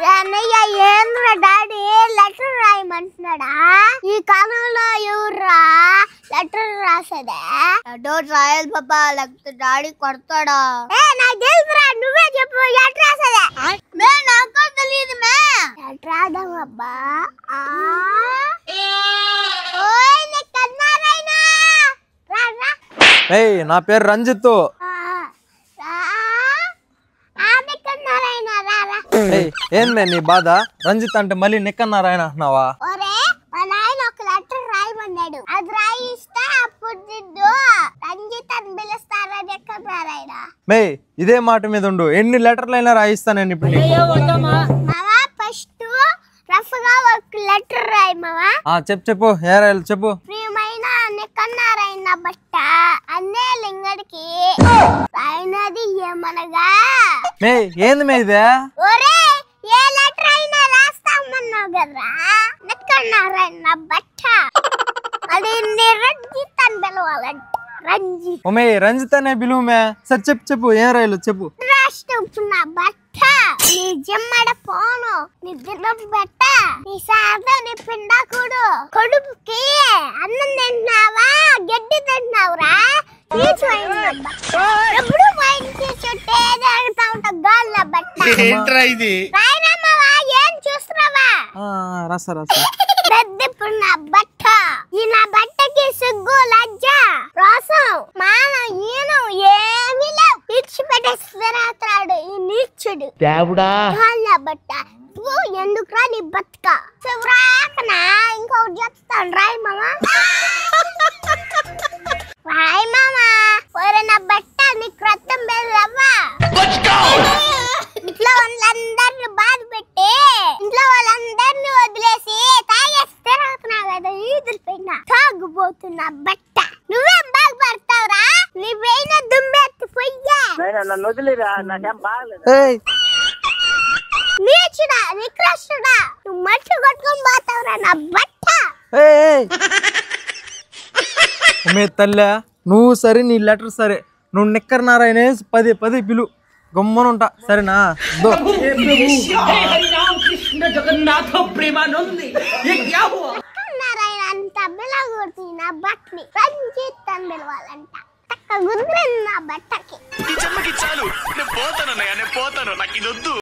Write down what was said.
అన్నయ్య ఏంద్రా daddy letter రాయమంటున్నాడా? ఈ కాలంలో ఎవర్రా లెటర్ రాసేదే? లెటర్ రాయాలి పాపా, లేకపోతే డాడీ కొడతాడా? నాకు తెలుసురా, నువ్వే చెప్పు లెటర్ రాసేదే. నాకు తెలియదు మే. లెటర్ రాద్దామబ్బా. ఓయ్ నీ కన్నారైనా రా రా. ఏయ్ నా పేరు రంజిత్. ఏందే నీ బాధ? రంజిత్ అంటే మళ్ళీ నిక్కన్నారాయణ అంటున్నావా? ఒరే మా నాయన ఒక లెటర్ రాయమన్నాడు, అది రాయిస్తే అప్పుడు నిన్ను రంజిత్ అని పిలుస్తారా నిక్కన్నారాయణ? మే ఇదే మాట మీద ఉండు, ఎన్ని లెటర్లైనా రాయిస్తా నేను ఇప్పుడు నీకు. మావా ఫస్ట్ రఫ్ గా ఒక లెటర్ రాయి మావా. చెప్పు ఏ రాయాలి చెప్పు. ప్రియమైన నిక్కన్నారాయణ బట్ట అన్నే లింగడికి రాయినది ఏమనగా. మే ఏంది మే ఇదే? ఒరే ఏ లెటర్ అయినా రాస్తామన్నావు కదరా నిక్కన్నారాయణ బట్ట, అది రంజిత్ అని పిలవాలంట. రంజిత్ ఓ మే రంజిత్ అనే బిలువు మే. సరే చెప్పు చెప్పు ఏం రాయాలి చెప్పు. రాష్ట్రం బట్ట నీ జమ్మడ పోను నీ దినం బట్ట నీ సాదా నీ పిండాకుడు కొడుకుకి అన్నం తింటున్నావా గడ్డి తింటున్నావురా? ఎప్పుడు చుట్టే తాగుతా ఉంటా గాళ్ళ బట్ట. రాయరామావా ఏం చూస్తున్నావా? రాసా రాసా. పెద్దప్పుడు నా బట్ట, ఈ నా బట్టకి సిగ్గు లజ్జ రోసం మానం ఈనం ఏమీ లేవు. ఇచ్చిపెట్టేస్తున్నాడు ఈ నీచుడు గాళ్ళ బట్ట. ఎందుకురా నీ బతుక చివరాకనా ఇంకొకటి చెప్తాను రాయి మామా. రాయి మామా ఒరే నా బట్ట నీకు రక్తం బెల్లవ్వా. ఇంట్లో వాళ్ళందరిని బాధ పెట్టి ఇంట్లో వాళ్ళందరిని వదిలేసి తాగేసి తిరుగుతున్నావు కదా ఈదులు పైన తాగుపోతున్నా బట్ట. నువ్వేం బాగుపడతావురా? నీ పైన దుమ్మెత్తి పొయ్యా. నన్ను వదిలేరా, నాకేం బాగలేదు. నీచుడా నికృష్టుడా, నువ్వు మట్టి కొట్టుకొని పోతావురా నా బట్ట. మే తల్లి నువ్వు సరే నీ లెటర్ సరే, నువ్వు నిక్కర్ నారాయణ పదే పదే పిలు గమ్మనుంటా సరేనా? నారాయణ అంత బిలగొడుతు నా బట్టని రంజిత్ అని పిలవాలంట. గుద్ర నా బట్టకి. చాలు నేను పోతాను, నాకు ఇది వద్దు.